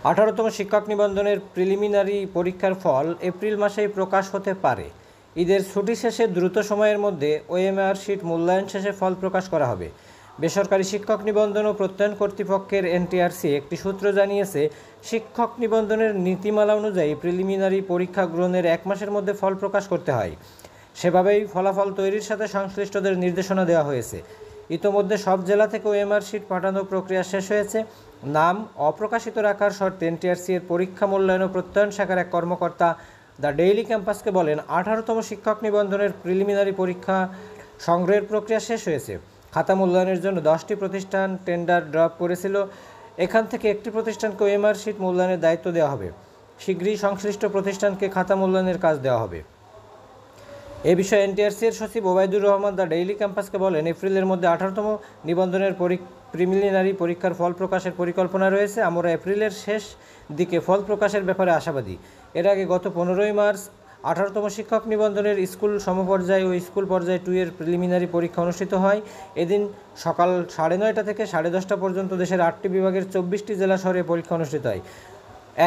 18তম শিক্ষক নিবন্ধনের প্রিলিমিনারি পরীক্ষার ফল এপ্রিল মাসেই প্রকাশ হতে পারে। ঈদের ছুটি শেষে দ্রুত সময়ের মধ্যে ওএমআর শিট মূল্যায়ন শেষে ফল প্রকাশ করা হবে। বেসরকারি শিক্ষক নিবন্ধন ও প্রত্যয়ন কর্তৃপক্ষের এনটিআরসি একটি সূত্র জানিয়েছে, শিক্ষক নিবন্ধনের নীতিমালা অনুযায়ী প্রিলিমিনারি পরীক্ষা গ্রহণের 1 মাসের মধ্যে ফল প্রকাশ করতে হয়। সেভাবেই ফলাফল তৈরির সাথে সংশ্লিষ্টদের নির্দেশনা দেওয়া হয়েছে। ইতোমধ্যে সব জেলা থেকে ওএমআর শিট পাঠানোর প্রক্রিয়া শেষ হয়েছে। নাম অপ্রকাশিত রাখার শর্তে এনটিআরসি এর পরীক্ষা মূল্যায়ন ও প্রত্যয়ন শাখার এক কর্মকর্তা দ্য ডেইলি ক্যাম্পাসকে বলেন, 18তম শিক্ষক নিবন্ধনের প্রিলিমিনারি পরীক্ষা সংগ্রহের প্রক্রিয়া শেষ হয়েছে। খাতা মূল্যায়নের জন্য 10টি প্রতিষ্ঠান টেন্ডার ড্রপ করেছিল। এখান থেকে একটি প্রতিষ্ঠানকে ওএমআর শিট মূল্যায়নের দায়িত্ব দেওয়া হবে। শীঘ্রই সংশ্লিষ্ট প্রতিষ্ঠানকে খাতা মূল্যায়নের কাজ দেওয়া হবে। এ বিষয়ে এনটিআরসি-এর সচিব ওবায়দুর রহমান দ্য ডেইলি ক্যাম্পাসকে বলেন, এপ্রিলের মধ্যে 18তম নিবন্ধনের প্রিলিমিনারি পরীক্ষার ফল প্রকাশের পরিকল্পনা রয়েছে। আমরা এপ্রিলের শেষ দিকে ফল প্রকাশের ব্যাপারে আশাবাদী। এর আগে গত 15ই মার্চ 18তম শিক্ষক নিবন্ধনের স্কুল সমপর্যায় ও স্কুল পর্যায়ে 2 এর প্রিলিমিনারি পরীক্ষা অনুষ্ঠিত হয়। এদিন সকাল 9:30 থেকে 10:30 পর্যন্ত দেশের 8টি বিভাগের 24টি জেলা শহরে পরীক্ষা অনুষ্ঠিত হয়।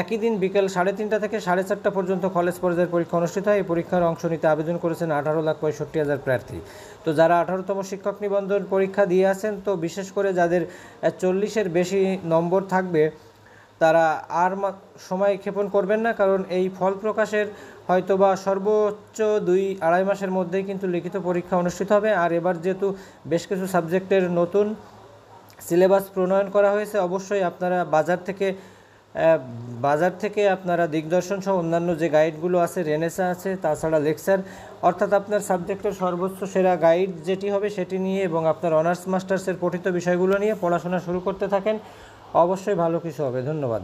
একই দিন বিকেল 3:30 থেকে 4:30 পর্যন্ত কলেজ পর্যায়ের পরীক্ষা অনুষ্ঠিত হয়। এই পরীক্ষার অংশ নিতে আবেদন করেছেন 18,65,000 প্রার্থী। তো যারা 18তম শিক্ষক নিবন্ধন পরীক্ষা দিয়ে আছেন, তো বিশেষ করে যাদের 40-এর বেশি নম্বর থাকবে, তারা আর সময় ক্ষেপণ করবেন না, কারণ এই ফল প্রকাশের হয়তোবা সর্বোচ্চ 2-2.5 মাসের মধ্যেই কিন্তু লিখিত পরীক্ষা অনুষ্ঠিত হবে। আর এবার যেহেতু বেশ কিছু সাবজেক্টের নতুন সিলেবাস প্রণয়ন করা হয়েছে, অবশ্যই আপনারা বাজার থেকে আপনারা দিগদর্শন সহ অন্যান্য যে গাইডগুলো আছে, রেনেসা আছে, তাছাড়া লেকচার, অর্থাৎ আপনার সাবজেক্টের সর্বোচ্চ সেরা গাইড যেটি হবে সেটি নিয়ে এবং আপনার অনার্স মাস্টার্সের পঠিত বিষয়গুলো নিয়ে পড়াশোনা শুরু করতে থাকেন। অবশ্যই ভালো কিছু হবে। ধন্যবাদ।